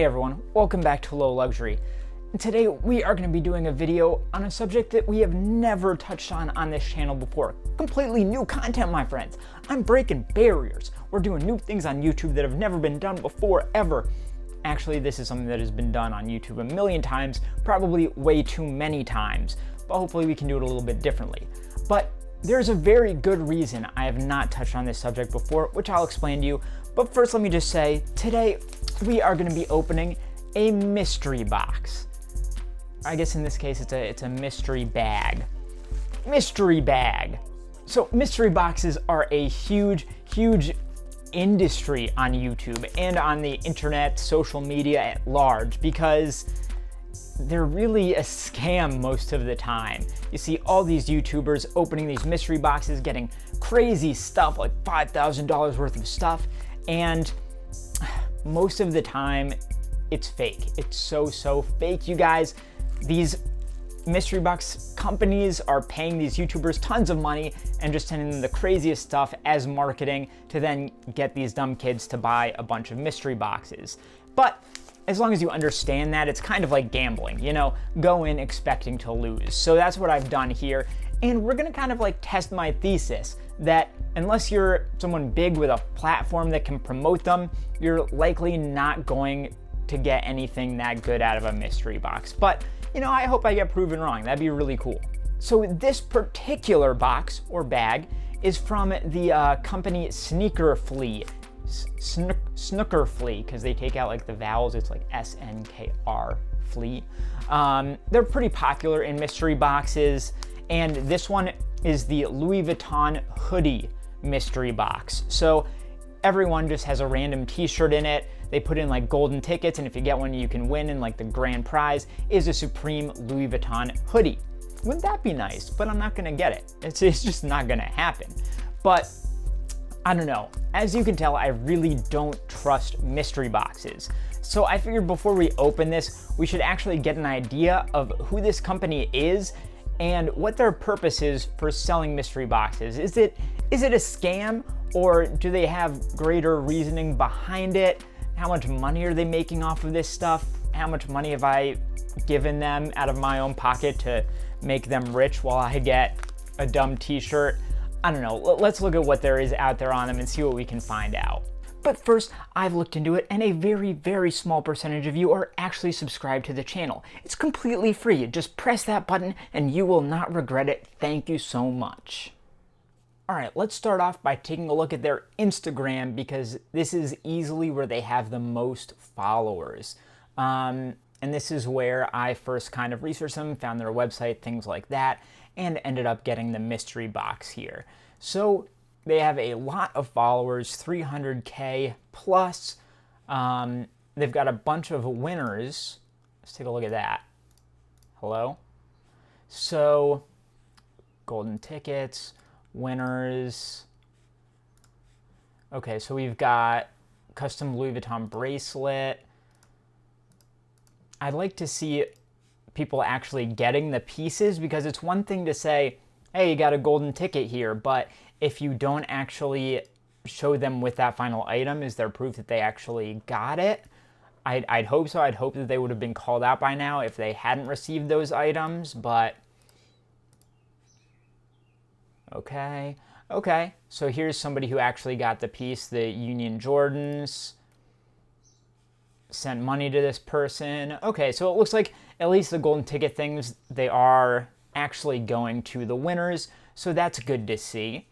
Hey everyone, welcome back to Low Luxury. And today we are going to be doing a video on a subject that we have never touched on this channel before. Completely new content, my friends. I'm breaking barriers. We're doing new things on YouTube that have never been done before, ever. Actually, this is something that has been done on YouTube a million times, probably way too many times, but hopefully we can do it a little bit differently. But there's a very good reason I have not touched on this subject before, which I'll explain to you. But first, let me just say, today we are going to be opening a mystery box. I guess in this case, it's a mystery bag. Mystery bag. So mystery boxes are a huge industry on YouTube and on the internet, social media at large, because they're really a scam most of the time. You see all these YouTubers opening these mystery boxes, getting crazy stuff like $5,000 worth of stuff, and most of the time it's fake. It's so fake, you guys. These mystery box companies are paying these YouTubers tons of money and just sending them the craziest stuff as marketing to then get these dumb kids to buy a bunch of mystery boxes. But as long as you understand that, it's kind of like gambling, you know, go in expecting to lose. So that's what I've done here. And we're gonna kind of like test my thesis that unless you're someone big with a platform that can promote them, you're likely not going to get anything that good out of a mystery box. But you know, I hope I get proven wrong. That'd be really cool. So this particular box or bag is from the company SNKRFLEA. SNKRFLEA, because they take out like the vowels. It's like SNKRFLEA. They're pretty popular in mystery boxes. And this one is the Louis Vuitton hoodie mystery box. So everyone just has a random t-shirt in it. They put in like golden tickets, and if you get one, you can win, and like the grand prize is a Supreme Louis Vuitton hoodie. Wouldn't that be nice? But I'm not gonna get it. It's just not gonna happen. But I don't know. As you can tell, I really don't trust mystery boxes. So I figured before we open this, we should actually get an idea of who this company is and what their purpose is for selling mystery boxes. Is it a scam, or do they have greater reasoning behind it? How much money are they making off of this stuff? How much money have I given them out of my own pocket to make them rich while I get a dumb t-shirt? I don't know. Let's look at what there is out there on them and see what we can find out. But first, I've looked into it, and a very small percentage of you are actually subscribed to the channel. It's completely free. Just press that button and you will not regret it. Thank you so much. All right, let's start off by taking a look at their Instagram, because this is easily where they have the most followers. And this is where I first kind of researched them, found their website, things like that, and ended up getting the mystery box here. So they have a lot of followers, 300K plus. They've got a bunch of winners. Let's take a look at that. Hello? So, golden tickets, winners. Okay, so we've got custom Louis Vuitton bracelet. I'd like to see people actually getting the pieces, because it's one thing to say, hey, you got a golden ticket here, but if you don't actually show them with that final item, is there proof that they actually got it? I'd hope so. I'd hope that they would have been called out by now if they hadn't received those items, but okay. So here's somebody who actually got the piece, the Union Jordans. Sent money to this person. Okay, so it looks like at least the golden ticket things, they are actually going to the winners, so that's good to see.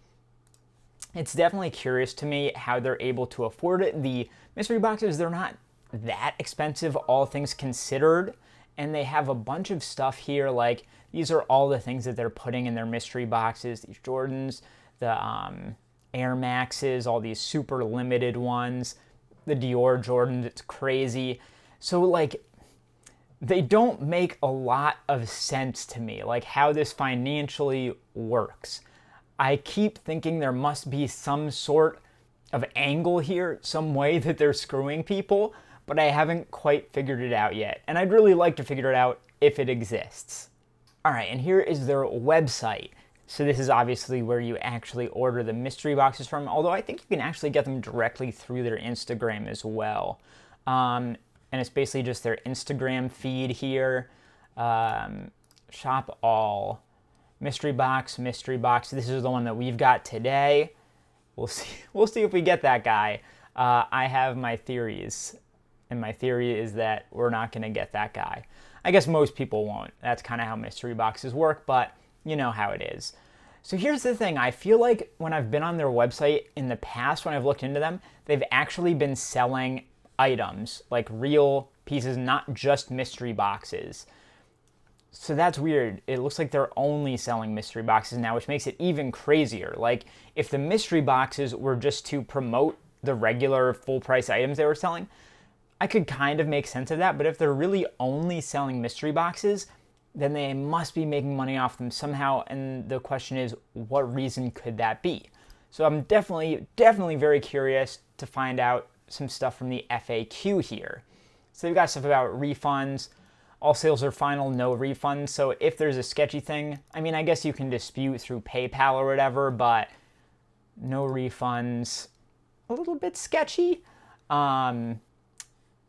It's definitely curious to me how they're able to afford it. The mystery boxes, they're not that expensive, all things considered, and they have a bunch of stuff here, like these are all the things that they're putting in their mystery boxes, these Jordans, the Air Maxes, all these super limited ones, the Dior Jordans, it's crazy. So like, they don't make a lot of sense to me, like how this financially works. I keep thinking there must be some sort of angle here, some way that they're screwing people, but I haven't quite figured it out yet. And I'd really like to figure it out if it exists. All right, and here is their website. So this is obviously where you actually order the mystery boxes from, although I think you can actually get them directly through their Instagram as well. and it's basically just their Instagram feed here. Shop all. Mystery box. This is the one that we've got today. We'll see if we get that guy. I have my theories, and my theory is that we're not going to get that guy. I guess most people won't. That's kind of how mystery boxes work, but you know how it is. So here's the thing. I feel like when I've been on their website in the past, when I've looked into them, they've actually been selling items, like real pieces, not just mystery boxes. So that's weird. It looks like they're only selling mystery boxes now, which makes it even crazier. Like, if the mystery boxes were just to promote the regular full price items they were selling, I could kind of make sense of that. But if they're really only selling mystery boxes, then they must be making money off them somehow. And the question is, what reason could that be? So I'm definitely very curious to find out some stuff from the FAQ here. So they've got stuff about refunds. All sales are final, no refunds. So if there's a sketchy thing, I mean, I guess you can dispute through PayPal or whatever, but no refunds, a little bit sketchy.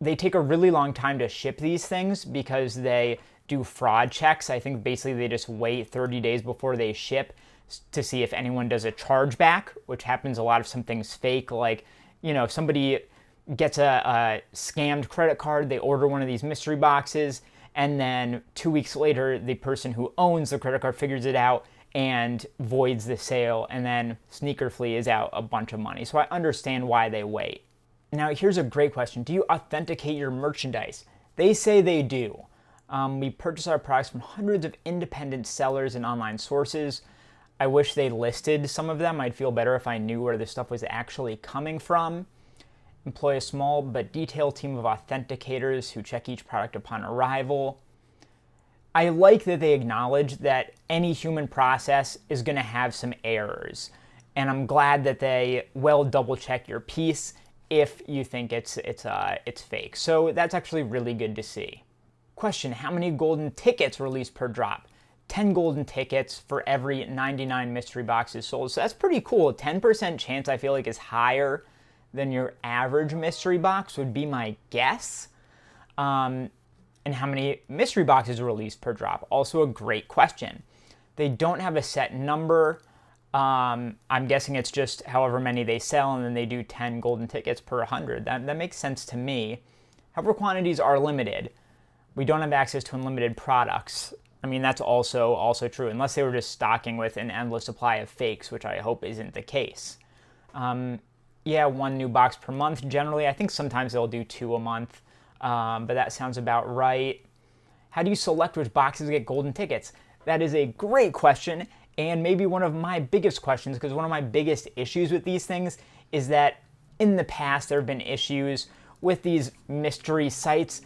They take a really long time to ship these things because they do fraud checks. I think basically they just wait 30 days before they ship to see if anyone does a chargeback, which happens a lot if something's fake. Like, you know, if somebody gets a scammed credit card, they order one of these mystery boxes, and then 2 weeks later, the person who owns the credit card figures it out and voids the sale, and then SNKRFLEA is out a bunch of money. So I understand why they wait. Now, here's a great question. Do you authenticate your merchandise? They say they do. We purchase our products from hundreds of independent sellers and online sources. I wish they listed some of them. I'd feel better if I knew where the stuff was actually coming from. Employ a small but detailed team of authenticators who check each product upon arrival. I like that they acknowledge that any human process is going to have some errors. And I'm glad that they double check your piece if you think it's fake. So that's actually really good to see. Question, how many golden tickets released per drop? 10 golden tickets for every 99 mystery boxes sold. So that's pretty cool. A 10% chance I feel like is higher than your average mystery box would be my guess. And how many mystery boxes are released per drop? Also a great question. They don't have a set number. I'm guessing it's just however many they sell, and then they do 10 golden tickets per 100. That makes sense to me. However, quantities are limited. We don't have access to unlimited products. I mean, that's also true, unless they were just stocking with an endless supply of fakes, which I hope isn't the case. Yeah, 1 new box per month. Generally, I think sometimes they'll do 2 a month, but that sounds about right. How do you select which boxes get golden tickets? That is a great question, and maybe one of my biggest questions, because one of my biggest issues with these things is that in the past there have been issues with these mystery sites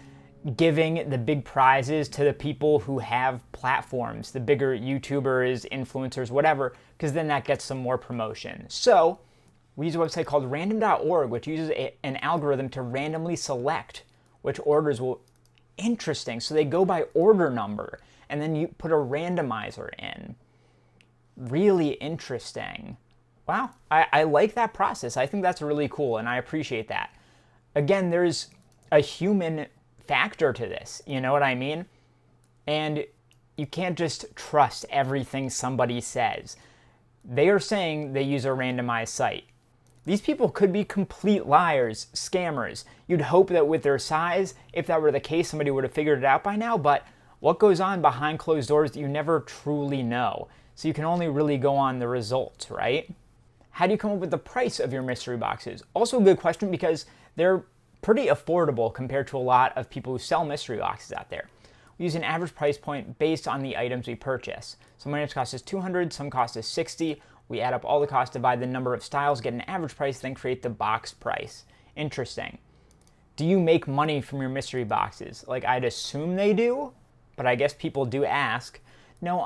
giving the big prizes to the people who have platforms, the bigger YouTubers, influencers, whatever, because then that gets some more promotion. So we use a website called random.org, which uses an algorithm to randomly select which orders will... Interesting. So they go by order number, and then you put a randomizer in. Really interesting. Wow, I like that process. I think that's really cool, and I appreciate that. Again, there's a human factor to this, you know what I mean? And you can't just trust everything somebody says. They are saying they use a randomized site. These people could be complete liars, scammers. You'd hope that with their size, if that were the case, somebody would have figured it out by now, but what goes on behind closed doors, you never truly know. So you can only really go on the results, right? How do you come up with the price of your mystery boxes? Also a good question, because they're pretty affordable compared to a lot of people who sell mystery boxes out there. We use an average price point based on the items we purchase. Some items cost us $200, some cost us $60. We add up all the costs, divide the number of styles, get an average price, then create the box price. Interesting. Do you make money from your mystery boxes? Like, I'd assume they do, but I guess people do ask. No,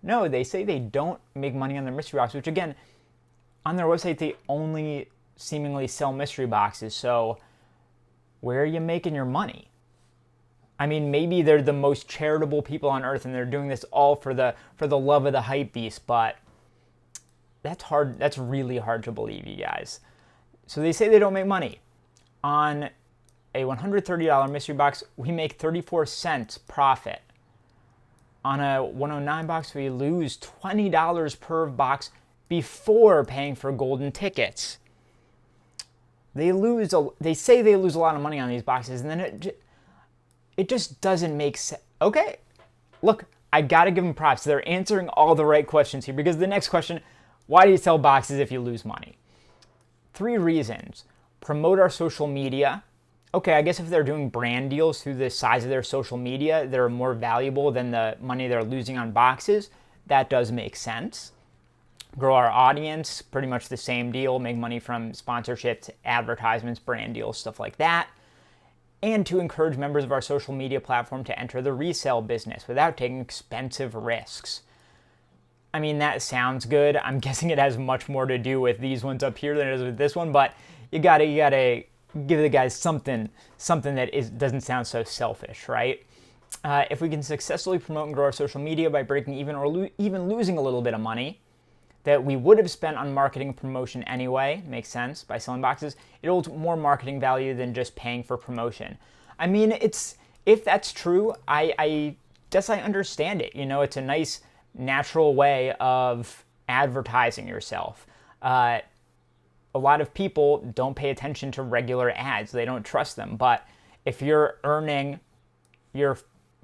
they say they don't make money on their mystery boxes, which again, on their website, they only seemingly sell mystery boxes. So where are you making your money? I mean, maybe they're the most charitable people on earth and they're doing this all for the love of the hype beast, but that's hard. That's really hard to believe, you guys. So they say they don't make money. On a $130 mystery box, we make 34 cents profit. On a 109 box, we lose $20 per box before paying for golden tickets. They say they lose a lot of money on these boxes, and then it just doesn't make sense. Okay, look, I gotta give them props. They're answering all the right questions here, because the next question, why do you sell boxes if you lose money? 3 reasons. Promote our social media. Okay, I guess if they're doing brand deals through the size of their social media, they're more valuable than the money they're losing on boxes. That does make sense. Grow our audience, pretty much the same deal. Make money from sponsorships, advertisements, brand deals, stuff like that. And to encourage members of our social media platform to enter the resale business without taking expensive risks. I mean, that sounds good. I'm guessing it has much more to do with these ones up here than it does with this one, but you gotta give the guys something that doesn't sound so selfish, right? If we can successfully promote and grow our social media by breaking even or even losing a little bit of money that we would have spent on marketing and promotion anyway, makes sense, by selling boxes, it holds more marketing value than just paying for promotion. I mean, if that's true, I guess I understand it. You know, it's a nice, natural way of advertising yourself. A lot of people don't pay attention to regular ads. They don't trust them. But if you're earning your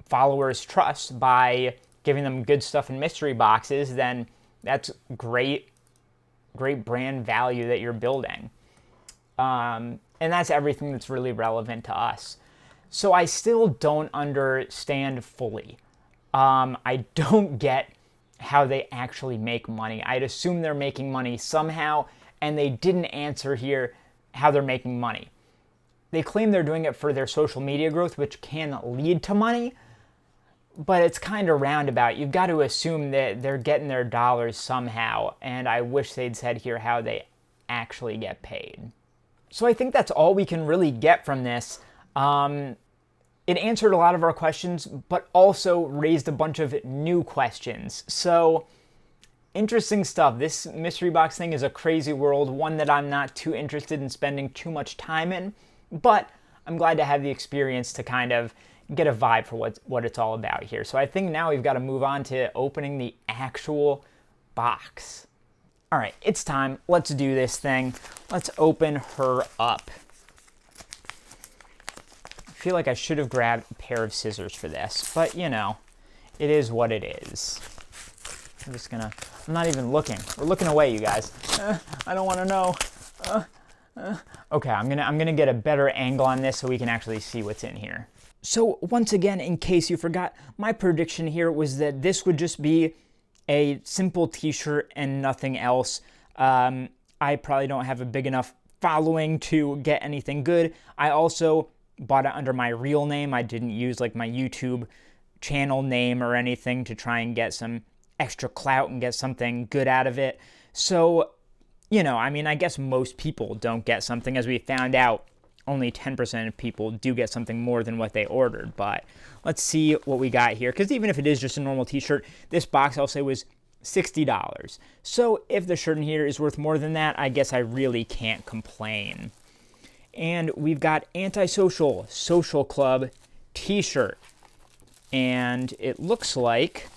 followers' trust by giving them good stuff in mystery boxes, then that's great brand value that you're building. And that's everything that's really relevant to us. So I still don't understand fully. I don't get how they actually make money. I'd assume they're making money somehow, and they didn't answer here how they're making money. They claim they're doing it for their social media growth, which can lead to money, but it's kind of roundabout. You've got to assume that they're getting their dollars somehow, and I wish they'd said here how they actually get paid. So I think that's all we can really get from this. It answered a lot of our questions, but also raised a bunch of new questions. So interesting stuff. This mystery box thing is a crazy world, one that I'm not too interested in spending too much time in, but I'm glad to have the experience to kind of get a vibe for what it's all about here. So I think now we've got to move on to opening the actual box. All right, it's time. Let's do this thing. Let's open her up. I feel like I should have grabbed a pair of scissors for this, but you know, it is what it is. I'm not even looking. We're looking away, you guys. I don't want to know. Okay, I'm gonna get a better angle on this so we can actually see what's in here. So once again, in case you forgot, my prediction here was that this would just be a simple t-shirt and nothing else. I probably don't have a big enough following to get anything good. I also bought it under my real name. I didn't use like my YouTube channel name or anything to try and get some extra clout and get something good out of it. So, you know, I mean, I guess most people don't get something. As we found out, only 10% of people do get something more than what they ordered. But let's see what we got here. Because even if it is just a normal t-shirt, this box I'll say was $60. So if the shirt in here is worth more than that, I guess I really can't complain. And we've got Antisocial Social Club t-shirt. And it looks like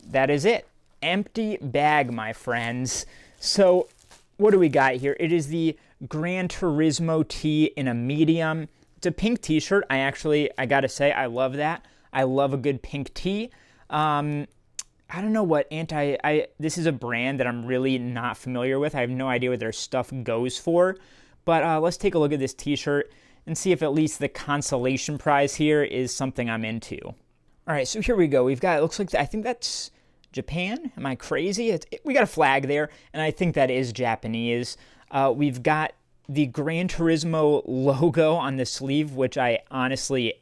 that is it. Empty bag, my friends. So what do we got here? It is the Gran Turismo tee in a medium. It's a pink t-shirt. I gotta say, I love that. I love a good pink tee. I don't know what this is a brand that I'm really not familiar with. I have no idea what their stuff goes for. But let's take a look at this t-shirt and see if at least the consolation prize here is something I'm into. All right, so here we go. We've got, it looks like, I think that's Japan. Am I crazy? We got a flag there, and I think that is Japanese. We've got the Gran Turismo logo on the sleeve, which I honestly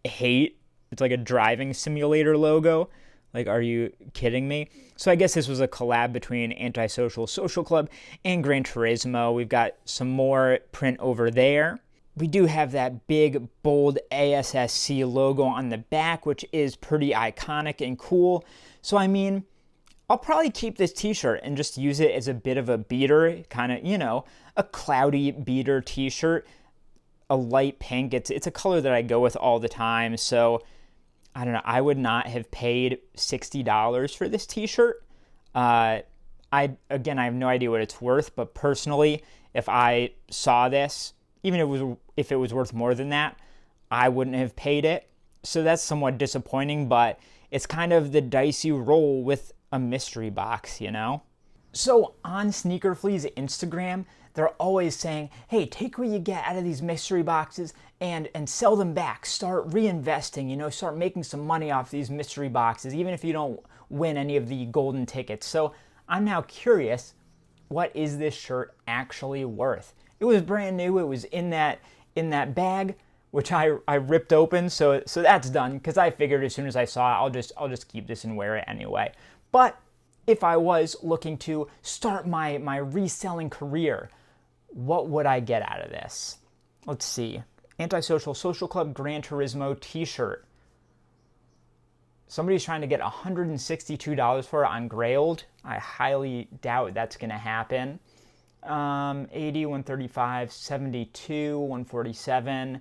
hate. It's like a driving simulator logo. Like, are you kidding me? So I guess this was a collab between Antisocial Social Club and Gran Turismo. We've got some more print over there. We do have that big, bold ASSC logo on the back, which is pretty iconic and cool. So, I mean, I'll probably keep this t-shirt and just use it as a bit of a beater, kind of, you know, a cloudy beater t-shirt, a light pink. It's a color that I go with all the time. So I don't know, I would not have paid $60 for this t-shirt. Again, I have no idea what it's worth, but personally, if I saw this, even if it was worth more than that, I wouldn't have paid it. So that's somewhat disappointing, but it's kind of the dice you roll with a mystery box, you know? So on SNKRFLEA's Instagram, they're always saying, hey, take what you get out of these mystery boxes and sell them back. Start reinvesting, you know, start making some money off these mystery boxes, even if you don't win any of the golden tickets. So I'm now curious, what is this shirt actually worth? It was brand new. It was in that bag, which I ripped open. So that's done, because I figured as soon as I saw it, I'll just keep this and wear it anyway. But if I was looking to start my reselling career, what would I get out of this? Let's see. Antisocial Social Club Gran Turismo t-shirt. Somebody's trying to get $162 for it on Grailed. I highly doubt that's going to happen. 80, 135, 72, 147.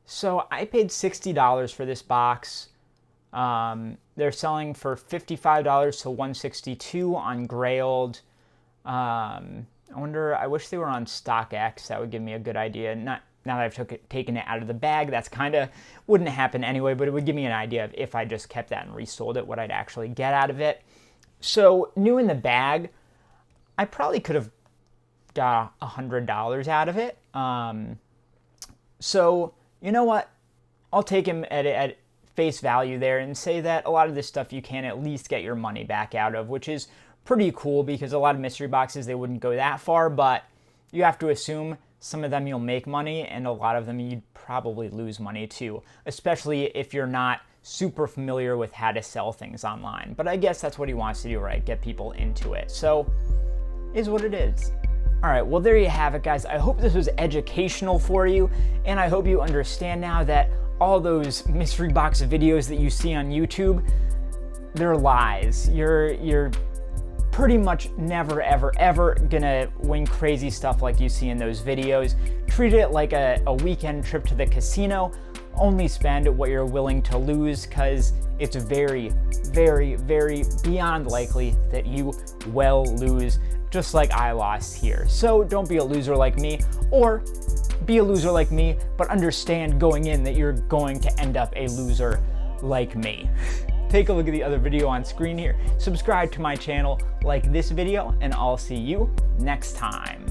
So I paid $60 for this box. They're selling for $55 to $162 on Grailed. I wish they were on StockX. That would give me a good idea. Now that I've taken it out of the bag, that's kind of wouldn't happen anyway, but it would give me an idea of if I just kept that and resold it, what I'd actually get out of it. So new in the bag, I probably could have got $100 out of it. So you know what? I'll take him at face value there and say that a lot of this stuff you can at least get your money back out of, which is pretty cool, because a lot of mystery boxes, they wouldn't go that far, but you have to assume some of them you'll make money and a lot of them you'd probably lose money too, especially if you're not super familiar with how to sell things online. But I guess that's what he wants to do, right? Get people into it. So is what it is. All right, well, there you have it, guys. I hope this was educational for you, and I hope you understand now that all those mystery box videos that you see on YouTube, they're lies. You're pretty much never, ever gonna win crazy stuff like you see in those videos. Treat it like a weekend trip to the casino. Only spend what you're willing to lose, because it's very, very, very beyond likely that you will lose, just like I lost here. So don't be a loser like me, or be a loser like me, but understand going in that you're going to end up a loser like me. Take a look at the other video on screen here. Subscribe to my channel, like this video, and I'll see you next time.